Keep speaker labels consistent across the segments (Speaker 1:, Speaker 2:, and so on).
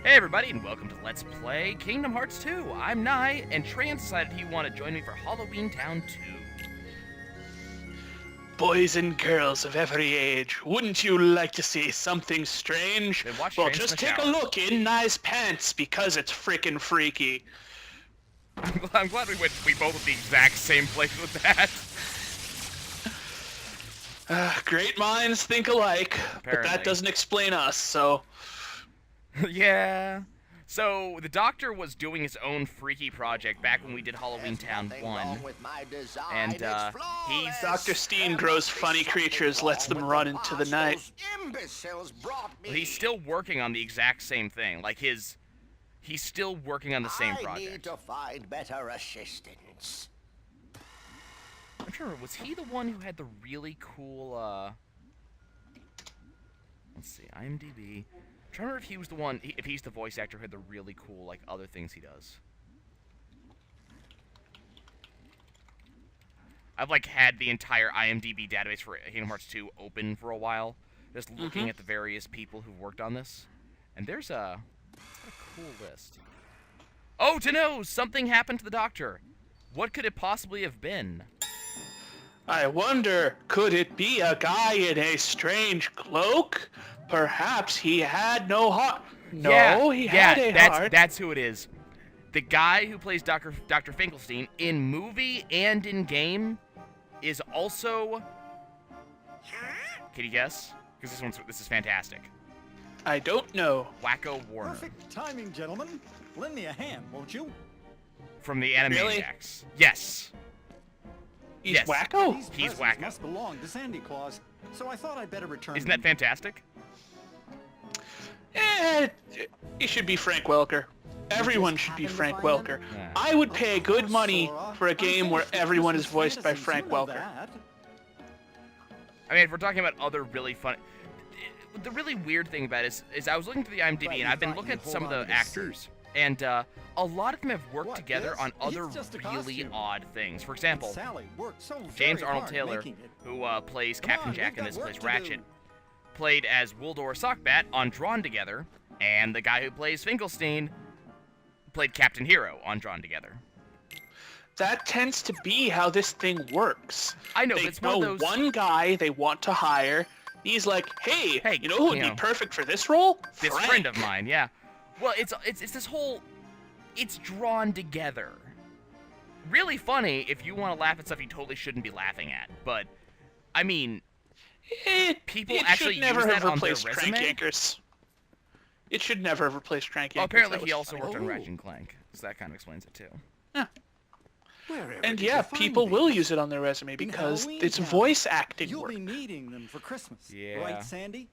Speaker 1: Hey everybody, and welcome to Let's Play Kingdom Hearts 2. I'm Nai, and Tran decided he wanted to join me for Halloween Town 2.
Speaker 2: Boys and girls of every age, wouldn't you like to see something strange?
Speaker 1: Then watch
Speaker 2: Well,
Speaker 1: Strange in
Speaker 2: just
Speaker 1: the
Speaker 2: take a
Speaker 1: Shower.
Speaker 2: look in Nai's pants because it's freaking freaky.
Speaker 1: I'm glad we both went the exact same place with that.
Speaker 2: Great minds think alike, but
Speaker 1: Apparently.
Speaker 2: that doesn't explain us, so...
Speaker 1: Yeah. So, the Doctor was doing his own freaky project back when we did Halloween Town 1. And, he's...
Speaker 2: Dr. Steen grows funny creatures, lets them run into the night.
Speaker 1: He's still working on the exact same thing. Like, he's still working on the same project.
Speaker 3: I need to find better assistance.
Speaker 1: I'm trying to remember, was he the one who had the really cool, let's see, IMDb. I'm trying to remember if he was the one, if he's the voice actor who had the really cool, like, other things he does. I've, like, had the entire IMDb database for Kingdom Hearts 2 open for a while, just looking at the various people who've worked on this. And there's a cool list. Oh, to know! Something happened to the Doctor! What could it possibly have been?
Speaker 2: I wonder, could it be a guy in a strange cloak? Perhaps he had no heart. No, he had a heart.
Speaker 1: That's who it is. The guy who plays Dr. Finkelstein in movie and in game is also... Can you guess? Because this is fantastic.
Speaker 2: I don't know.
Speaker 1: Wacko Warner.
Speaker 4: Perfect timing, gentlemen. Lend me a hand, won't you?
Speaker 1: From the
Speaker 2: Really?
Speaker 1: Animaniacs. Yes.
Speaker 2: He's
Speaker 1: Yes.
Speaker 2: wacko?
Speaker 4: These
Speaker 1: He's
Speaker 4: presents
Speaker 1: wacko.
Speaker 4: must belong to Sandy Claus, so I thought I'd better return
Speaker 1: Isn't that
Speaker 4: them.
Speaker 1: fantastic?
Speaker 2: It should be Frank Welker. Everyone should be Frank Welker.
Speaker 1: Yeah.
Speaker 2: I would pay good
Speaker 4: Of course,
Speaker 2: money
Speaker 4: Sora.
Speaker 2: for a
Speaker 4: I'm
Speaker 2: game where
Speaker 4: famous for
Speaker 2: everyone is
Speaker 4: Christmas
Speaker 2: voiced by
Speaker 4: fantasies,
Speaker 2: Frank
Speaker 4: you know
Speaker 2: Welker.
Speaker 4: that.
Speaker 1: I mean, if we're talking about other really fun... The really weird thing about it is I was looking through the IMDb, and I've been looking at some of the actors, and a lot of them have worked
Speaker 4: What,
Speaker 1: together
Speaker 4: this?
Speaker 1: on other
Speaker 4: It's just a
Speaker 1: really
Speaker 4: costume.
Speaker 1: odd things. For example,
Speaker 4: Sally worked so
Speaker 1: James
Speaker 4: very
Speaker 1: Arnold
Speaker 4: hard
Speaker 1: Taylor,
Speaker 4: making it.
Speaker 1: who plays
Speaker 4: Come
Speaker 1: Captain
Speaker 4: on,
Speaker 1: Jack
Speaker 4: we've
Speaker 1: in
Speaker 4: got
Speaker 1: this
Speaker 4: work
Speaker 1: plays
Speaker 4: to
Speaker 1: Ratchet,
Speaker 4: do.
Speaker 1: played as Wildor Sockbat on Drawn Together, and the guy who plays Finkelstein played Captain Hero on Drawn Together.
Speaker 2: That tends to be how this thing works.
Speaker 1: I know,
Speaker 2: They
Speaker 1: but it's one
Speaker 2: know
Speaker 1: of those...
Speaker 2: one guy they want to hire. He's like, hey,
Speaker 1: Hey,
Speaker 2: you know who would
Speaker 1: you
Speaker 2: be
Speaker 1: know,
Speaker 2: perfect for this role?
Speaker 1: This
Speaker 2: Frank.
Speaker 1: friend of mine, yeah. Well, it's this whole... It's drawn together. Really funny if you want to laugh at stuff you totally shouldn't be laughing at. But, I mean, people
Speaker 2: it
Speaker 1: actually
Speaker 2: should never
Speaker 1: use
Speaker 2: have
Speaker 1: that on their
Speaker 2: replaced Crank
Speaker 1: resume?
Speaker 2: Yankers. It should never have replaced Crank Yankers.
Speaker 1: well, apparently
Speaker 2: That
Speaker 1: he
Speaker 2: was
Speaker 1: also
Speaker 2: funny.
Speaker 1: worked on
Speaker 4: Oh.
Speaker 1: Ratchet and Clank, so that kind of explains it too.
Speaker 4: Wherever
Speaker 2: And
Speaker 4: did
Speaker 2: yeah,
Speaker 4: you find
Speaker 2: people will
Speaker 4: these?
Speaker 2: use it on their resume
Speaker 4: In
Speaker 2: because
Speaker 4: Halloween
Speaker 2: it's
Speaker 4: Town.
Speaker 2: voice acting
Speaker 4: You'll
Speaker 2: work.
Speaker 4: be needing them for Christmas,
Speaker 1: Yeah.
Speaker 4: right, Sandy?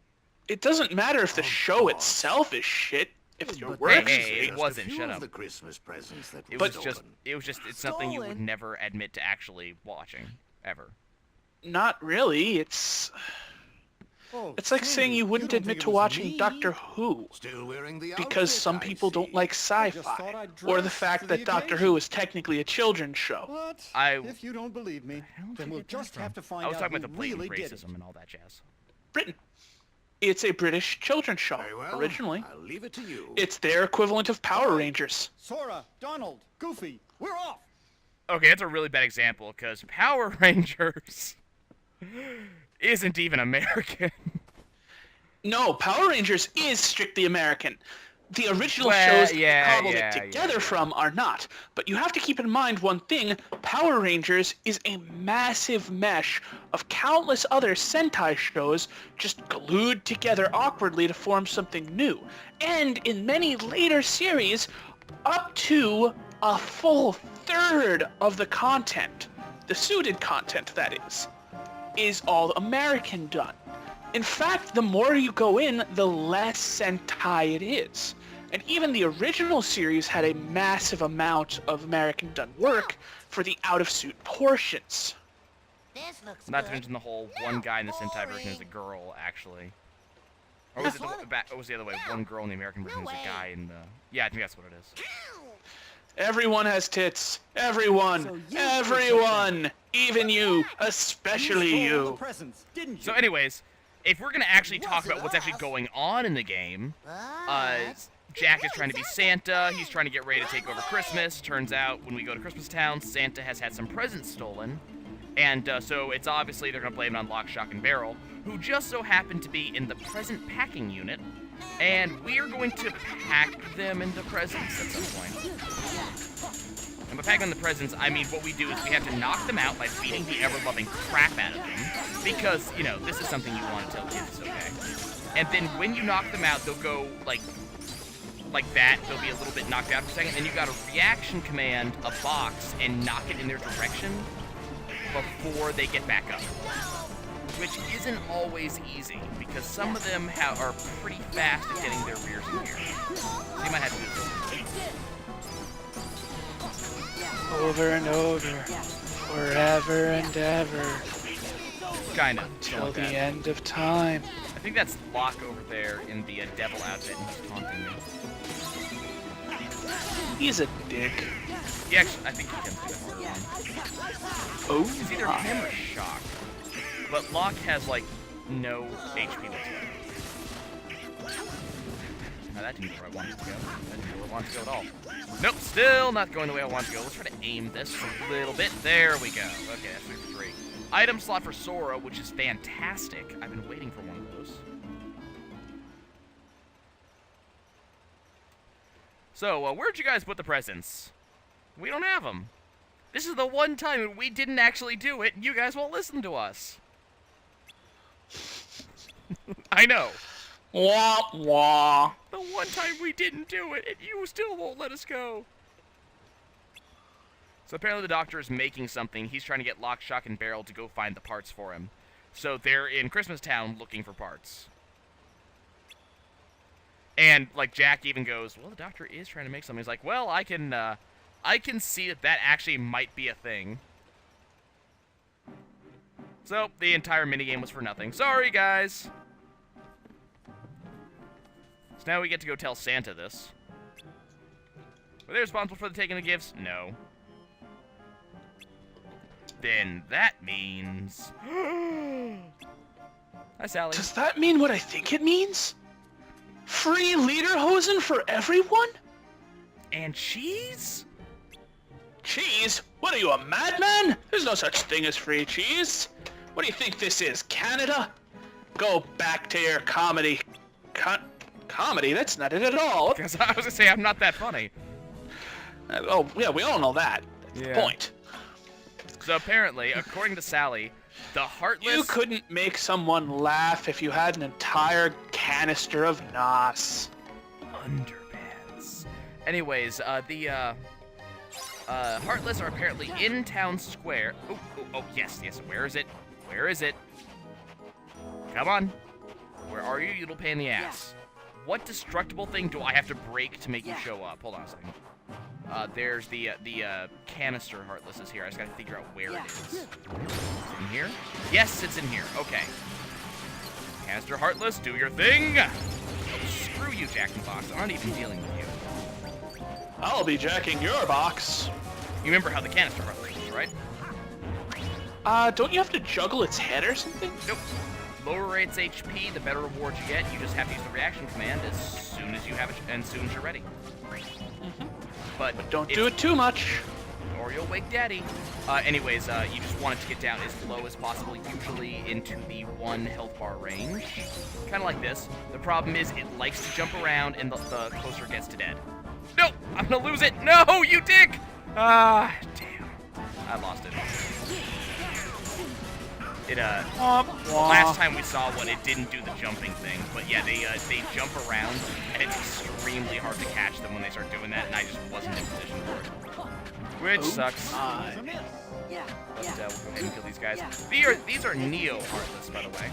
Speaker 2: It doesn't matter if the
Speaker 3: Of
Speaker 2: show
Speaker 3: course.
Speaker 2: itself is shit. If your
Speaker 4: But
Speaker 2: work
Speaker 1: Hey,
Speaker 2: is
Speaker 1: hey,
Speaker 2: great.
Speaker 1: it wasn't,
Speaker 3: a few
Speaker 1: shut
Speaker 3: of
Speaker 1: up.
Speaker 3: the Christmas presents that
Speaker 1: It
Speaker 3: were
Speaker 1: was just,
Speaker 3: stolen.
Speaker 1: it's something you would
Speaker 4: Stolen?
Speaker 1: never admit to actually watching, ever.
Speaker 2: Not really. It's
Speaker 4: Oh,
Speaker 2: like
Speaker 4: Sandy,
Speaker 2: saying you wouldn't
Speaker 4: don't
Speaker 2: admit
Speaker 4: think
Speaker 2: to
Speaker 4: it was
Speaker 2: watching
Speaker 4: me?
Speaker 2: Doctor Who
Speaker 3: Still wearing the
Speaker 2: because
Speaker 3: outfit,
Speaker 2: some
Speaker 3: I
Speaker 2: people don't
Speaker 3: see.
Speaker 2: like
Speaker 4: just thought
Speaker 2: sci-fi,
Speaker 4: I'd
Speaker 2: or the
Speaker 4: dress
Speaker 2: fact
Speaker 4: for
Speaker 2: that
Speaker 4: the
Speaker 2: Doctor
Speaker 4: occasion.
Speaker 2: Who is technically a children's show.
Speaker 4: What?
Speaker 1: I-
Speaker 4: If you don't believe me,
Speaker 1: How did
Speaker 4: then
Speaker 1: you
Speaker 4: we'll
Speaker 1: get that
Speaker 4: just
Speaker 1: from?
Speaker 4: have to find
Speaker 1: I was
Speaker 4: out
Speaker 1: talking
Speaker 4: who
Speaker 1: about the blatant
Speaker 4: really did it.
Speaker 1: racism and all that jazz.
Speaker 2: Britain. It's a British children's show,
Speaker 3: Very well.
Speaker 2: originally.
Speaker 3: I'll leave it to you.
Speaker 2: It's their equivalent of Power Rangers.
Speaker 4: Sora, Donald, Goofy, we're off.
Speaker 1: Okay, that's a really bad example, because Power Rangers isn't even American.
Speaker 2: No, Power Rangers is strictly American. The original
Speaker 1: Well,
Speaker 2: shows
Speaker 1: yeah,
Speaker 2: that cobbled
Speaker 1: yeah,
Speaker 2: it
Speaker 1: yeah,
Speaker 2: together
Speaker 1: yeah.
Speaker 2: from are not. But you have to keep in mind one thing, Power Rangers is a massive mesh of countless other Sentai shows just glued together awkwardly to form something new. And in many later series, up to a full third of the content, the suited content that is all American done. In fact, the more you go in, the less Sentai it is. And even the original series had a massive amount of American done work for the out-of-suit portions.
Speaker 5: This looks
Speaker 1: Not to
Speaker 5: good.
Speaker 1: mention the whole one guy in the Sentai version is a girl, actually. Or was it it was the other way? One girl in the American version is a guy in the... Yeah, I think that's what it is.
Speaker 2: Everyone has tits. Everyone.
Speaker 4: So you
Speaker 2: Everyone. Even you. Especially
Speaker 4: stole the
Speaker 2: you.
Speaker 4: presents, didn't you?
Speaker 1: So anyways, if we're gonna actually talk about what's actually going on in the game, Jack is trying to be Santa. He's trying to get ready to take over Christmas. Turns out, when we go to Christmas Town, Santa has had some presents stolen. And so it's obviously they're going to blame it on Lock, Shock, and Barrel, who just so happen to be in the present packing unit. And we are going to pack them into presents at some point. And by packing the presents, I mean what we do is we have to knock them out by beating the ever-loving crap out of them. Because, you know, this is something you want to tell kids, okay? And then when you knock them out, they'll go, like that. They'll be a little bit knocked out for a second. And you got to reaction command a box and knock it in their direction before they get back up. Which isn't always easy, because some of them are pretty fast at getting their rears in gear. So you might have to do this.
Speaker 2: Over and over. Forever and ever.
Speaker 1: Kind of.
Speaker 2: Till the end of time.
Speaker 1: I think that's Locke over there in the devil outfit, and he's taunting me.
Speaker 2: He's a dick.
Speaker 1: He actually, I think he can do the harder one.
Speaker 2: Oh,
Speaker 1: It's either him or Shock. But Locke has, like, no HP whatsoever. Now that didn't go where I wanted it to go. That didn't go where I wanted to go at all. Nope, still not going the way I wanted to go. Let's try to aim this a little bit. There we go. Okay, that's 3 for 3. Item slot for Sora, which is fantastic. I've been waiting for one of those. So, where'd you guys put the presents? We don't have them. This is the one time we didn't actually do it, and you guys won't listen to us. I know.
Speaker 2: Wah, wah.
Speaker 1: The one time we didn't do it, and you still won't let us go. So apparently the doctor is making something. He's trying to get Lock, Shock, and Barrel to go find the parts for him. So they're in Christmas Town looking for parts. And, like, Jack even goes, well, the doctor is trying to make something. He's like, well, I can see that actually might be a thing. So, the entire minigame was for nothing. Sorry, guys! So now we get to go tell Santa this. Were they responsible for the taking of the gifts? No. Then that means... Hi, Sally.
Speaker 2: Does that mean what I think it means? Free Lederhosen for everyone?
Speaker 1: And cheese?
Speaker 2: Cheese? What are you, a madman? There's no such thing as free cheese. What do you think this is, Canada? Go back to your comedy. Comedy? That's not it at all.
Speaker 1: Because I was gonna say, I'm not that funny.
Speaker 2: Oh, yeah, we all know that. That's the point.
Speaker 1: So apparently, according to Sally, the Heartless...
Speaker 2: You couldn't make someone laugh if you had an entire canister of NOS.
Speaker 1: Underpants. Anyways, the Heartless are apparently in Town Square. Oh, yes. Where is it? Where is it? Come on. Where are you, you little pain in the ass? What destructible thing do I have to break to make you show up? Hold on a second. There's the canister Heartless is here. I just gotta figure out where it is. Is it in here? Yes, it's in here. Okay. Canister Heartless, do your thing! Oh, screw you, Jack in the Box. I'm not even dealing with you.
Speaker 2: I'll be jacking your box.
Speaker 1: You remember how the canister Heartless is, right?
Speaker 2: Don't you have to juggle its head or something?
Speaker 1: Nope. Lower its HP, the better reward you get. You just have to use the reaction command as soon as you have it, and as soon as you're ready. But
Speaker 2: don't do it too much.
Speaker 1: Or you'll wake Daddy. Anyways, you just want it to get down as low as possible, usually into the 1 health bar range. Kind of like this. The problem is it likes to jump around, and the closer it gets to dead. No! I'm gonna lose it! No, you dick! Ah, damn. I lost it. Last time we saw one, it didn't do the jumping thing. But yeah, they jump around, and it's extremely hard to catch them when they start doing that, and I just wasn't in position for it. Which sucks. But we'll go ahead and kill these guys. These are Neo Heartless, by the way.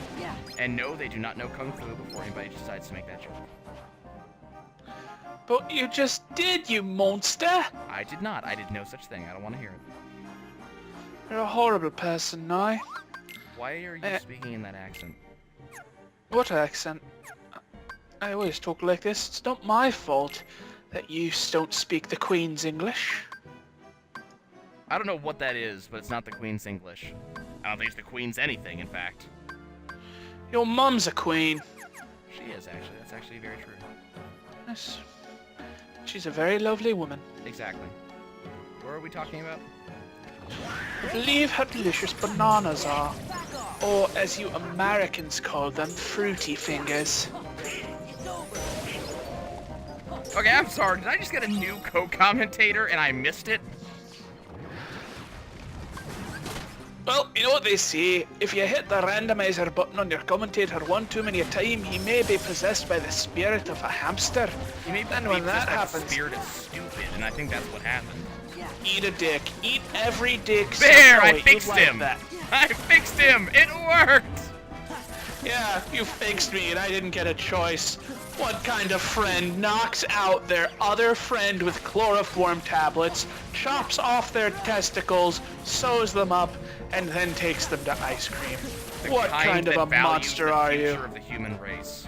Speaker 1: And no, they do not know Kung Fu before anybody decides to make that joke.
Speaker 2: But you just did, you monster!
Speaker 1: I did not. I did no such thing. I don't want to hear it.
Speaker 2: You're a horrible person now.
Speaker 1: Why are you speaking in that accent?
Speaker 2: What accent? I always talk like this. It's not my fault that you don't speak the Queen's English.
Speaker 1: I don't know what that is, but it's not the Queen's English. I don't think it's the Queen's anything, in fact.
Speaker 2: Your mum's a queen.
Speaker 1: She is, actually. That's actually very true.
Speaker 2: Yes. She's a very lovely woman.
Speaker 1: Exactly. What are we talking about?
Speaker 2: I believe how delicious bananas are. Or, as you Americans call them, fruity fingers.
Speaker 1: Okay, I'm sorry. Did I just get a new co-commentator and I missed it?
Speaker 2: Well, you know what they say. If you hit the randomizer button on your commentator one too many a time, he may be possessed by the spirit of a hamster.
Speaker 1: You may
Speaker 2: Then
Speaker 1: be
Speaker 2: when that
Speaker 1: possessed by the
Speaker 2: happens,
Speaker 1: spirit of stupid, and I think that's what happened.
Speaker 2: eat a dick. Eat every dick.
Speaker 1: There, I
Speaker 2: separately. You'd
Speaker 1: fixed
Speaker 2: like
Speaker 1: him.
Speaker 2: that.
Speaker 1: I fixed him. It worked.
Speaker 2: Yeah, you fixed me and I didn't get a choice. What kind of friend knocks out their other friend with chloroform tablets, chops off their testicles, sews them up, and then takes them to ice cream?
Speaker 1: The
Speaker 2: What kind of
Speaker 1: that
Speaker 2: a
Speaker 1: values
Speaker 2: monster
Speaker 1: the
Speaker 2: are you?
Speaker 1: future of the human race.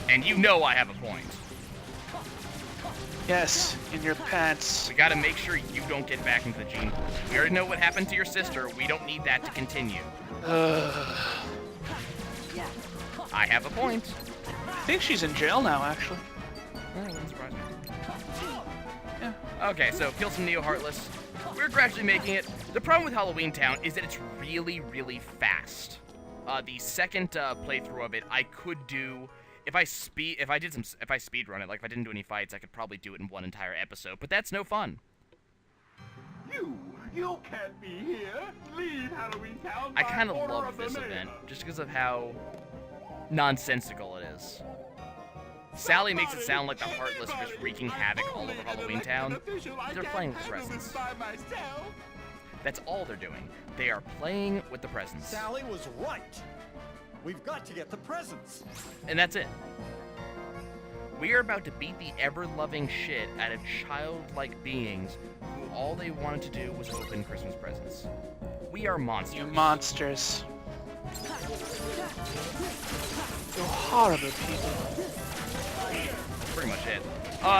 Speaker 1: And you know I have a point.
Speaker 2: Yes, in your pants.
Speaker 1: We gotta make sure you don't get back into the gene pool. We already know what happened to your sister. We don't need that to continue. I have a point.
Speaker 2: I think she's in jail now, actually.
Speaker 1: Oh, wouldn't surprise me.
Speaker 2: Yeah.
Speaker 1: Okay, so kill some Neo Heartless. We're gradually making it. The problem with Halloween Town is that it's really, really fast. The second playthrough of it, I could do if I speed run it, like if I didn't do any fights, I could probably do it in one entire episode. But that's no fun.
Speaker 5: You can't be here. Leave Halloween Town.
Speaker 1: I kind of love this event just because of how nonsensical it is. Sally makes it sound like the Heartless are just wreaking havoc all over Halloween Town. They're playing with presents. That's all they're doing. They are playing with the presents.
Speaker 4: Sally was right. We've got to get the presents.
Speaker 1: And that's it. We are about to beat the ever-loving shit out of childlike beings who all they wanted to do was open Christmas presents. We are monsters.
Speaker 2: You monsters. You're horrible people.
Speaker 1: Pretty much it.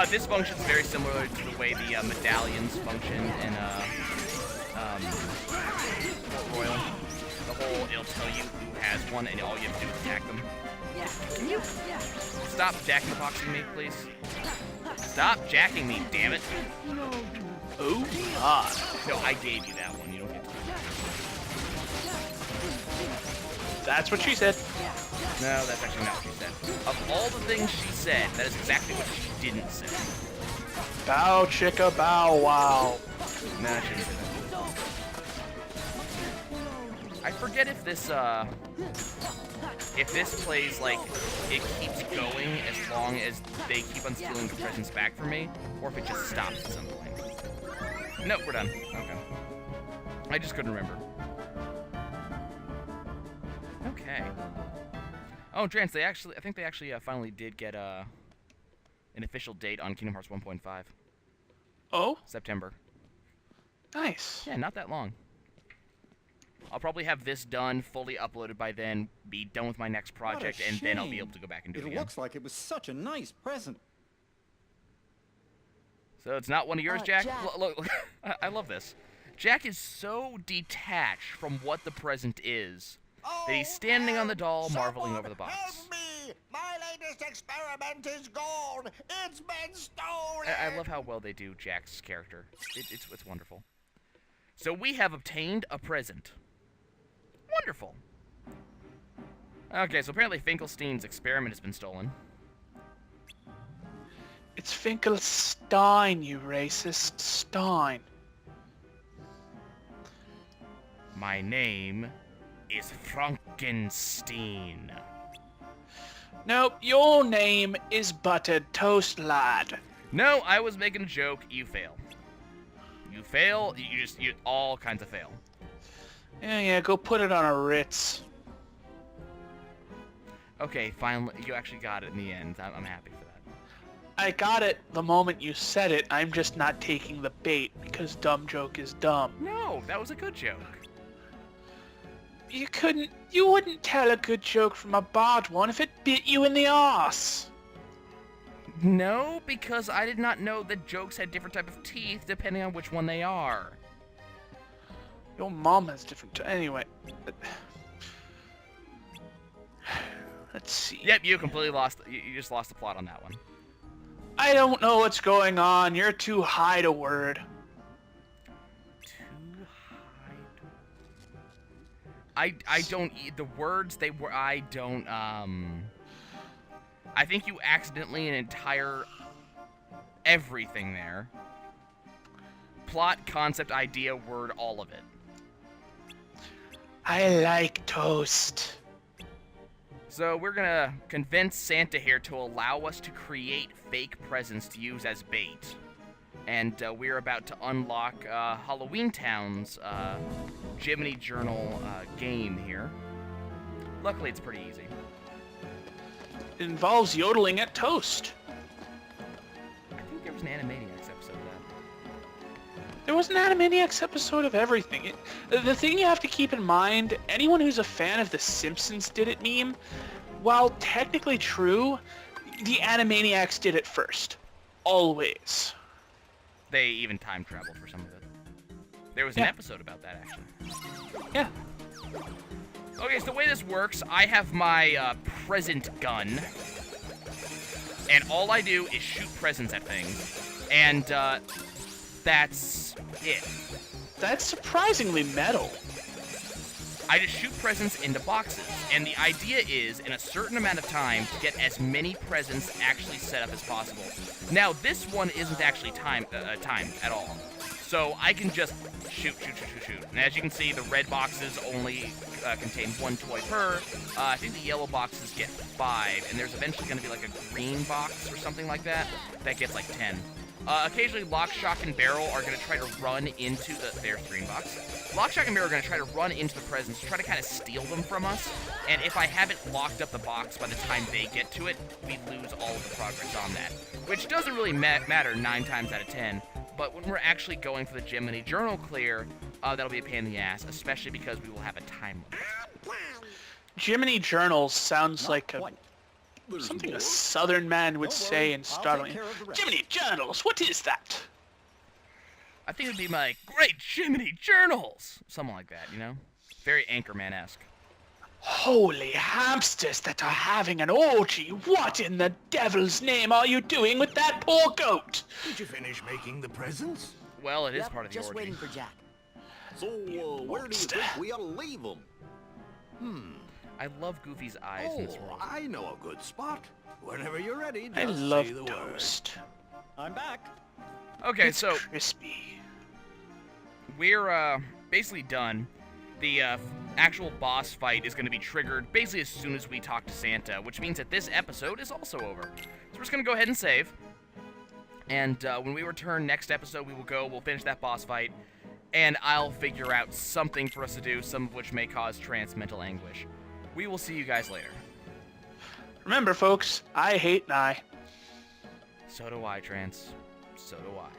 Speaker 1: This function's very similar to the way the medallions function in Port Royal. The whole, it'll tell you who has one, and all you have to do is attack them. Can you stop jack-in-the-boxing me, please? Stop jacking me, damn it.
Speaker 2: Oh, God.
Speaker 1: No, I gave you that one. You don't get to.
Speaker 2: That's what she said.
Speaker 1: No, that's actually not what she said. Of all the things she said, that is exactly what she didn't say.
Speaker 2: Bow chicka bow wow.
Speaker 1: No, I shouldn't say that. I forget if this plays like it keeps going as long as they keep on stealing the presents back from me, or if it just stops at some point. Nope, we're done. Okay. I just couldn't remember. Okay. Oh, Drance, I think they actually finally did get an official date on Kingdom Hearts 1.5.
Speaker 2: Oh,
Speaker 1: September.
Speaker 2: nice.
Speaker 1: Yeah, not that long. I'll probably have this done, fully uploaded by then, be done with my next project, and then I'll be able to go back and do it
Speaker 4: It
Speaker 1: again.
Speaker 4: looks like it was such a nice present.
Speaker 1: So it's not one of yours, Jack?
Speaker 6: Jack.
Speaker 1: Look, I love this. Jack is so detached from what the present is that he's standing on the doll, marveling over the box.
Speaker 3: Help me! My latest experiment is gone. It's been stolen.
Speaker 1: I love how well they do Jack's character. It's wonderful. So we have obtained a present. Wonderful. Okay, so apparently Finkelstein's experiment has been stolen.
Speaker 2: It's Finkelstein, you racist. Stein.
Speaker 1: My name is Frankenstein.
Speaker 2: Nope, your name is Buttered Toast Lad.
Speaker 1: No, I was making a joke. You fail. You fail. You all kinds of fail.
Speaker 2: Yeah, go put it on a Ritz.
Speaker 1: Okay, finally, you actually got it in the end. I'm happy for that.
Speaker 2: I got it the moment you said it. I'm just not taking the bait because dumb joke is dumb.
Speaker 1: No, that was a good joke.
Speaker 2: You wouldn't tell a good joke from a bad one if it bit you in the arse.
Speaker 1: No, because I did not know that jokes had different type of teeth depending on which one they are.
Speaker 2: Your mom has different anyway. Let's see.
Speaker 1: Yep, you completely lost. You just lost the plot on that one.
Speaker 2: I don't know what's going on. You're too high to word.
Speaker 1: Too high. I don't the words they were. I don't. I think you accidentally an entire everything there. Plot, concept, idea, word, all of it.
Speaker 2: I like toast.
Speaker 1: So we're gonna convince Santa here to allow us to create fake presents to use as bait. And we're about to unlock Halloween Town's Jiminy Journal game here. Luckily, it's pretty easy.
Speaker 2: It involves yodeling at toast.
Speaker 1: I think there was an Animaniacs episode of that.
Speaker 2: There was an Animaniacs episode of everything. The thing you have to keep in mind, anyone who's a fan of the Simpsons did it meme, while technically true, the Animaniacs did it first. Always.
Speaker 1: They even time traveled for some of it. There was an episode about that, actually.
Speaker 2: Yeah.
Speaker 1: Okay, so the way this works, I have my present gun. And all I do is shoot presents at things. And that's it.
Speaker 2: That's surprisingly metal.
Speaker 1: I just shoot presents into boxes, and the idea is, in a certain amount of time, to get as many presents actually set up as possible. Now, this one isn't actually timed at all, so I can just shoot. And as you can see, the red boxes only contain 1 toy per. I think the yellow boxes get 5, and there's eventually going to be like a green box or something like that that gets like 10. Occasionally, Lock, Shock, and Barrel are going to try to run into there's green box. Lock, Shock, and Barrel are going to try to run into the presents, try to kind of steal them from us, and if I haven't locked up the box by the time they get to it, we lose all of the progress on that. Which doesn't really matter 9 times out of 10, but when we're actually going for the Jiminy Journal clear, that'll be a pain in the ass, especially because we will have a time limit.
Speaker 2: Jiminy Journals sounds like something a southern man would say in startling. Jiminy Journals, what is that?
Speaker 1: I think it'd be my Great Jiminy Journals! Something like that, you know? Very Anchorman-esque.
Speaker 2: Holy hamsters that are having an orgy! What in the devil's name are you doing with that poor goat?
Speaker 3: Did you finish making the presents?
Speaker 1: Well, it is part of the
Speaker 6: just
Speaker 1: orgy.
Speaker 6: waiting for Jack.
Speaker 3: So, where do you think we ought to leave them?
Speaker 1: I love Goofy's eyes in this world.
Speaker 3: I know a good spot. Whenever you're ready, just
Speaker 2: I love
Speaker 3: say the word.
Speaker 2: toast.
Speaker 4: I'm back.
Speaker 1: Okay,
Speaker 2: It's
Speaker 1: so
Speaker 2: crispy.
Speaker 1: we're basically done. The actual boss fight is going to be triggered basically as soon as we talk to Santa, which means that this episode is also over. So we're just going to go ahead and save. And when we return next episode, we'll finish that boss fight, and I'll figure out something for us to do, some of which may cause Trance mental anguish. We will see you guys later.
Speaker 2: Remember, folks, I hate Nye.
Speaker 1: So do I, Trance. So do I.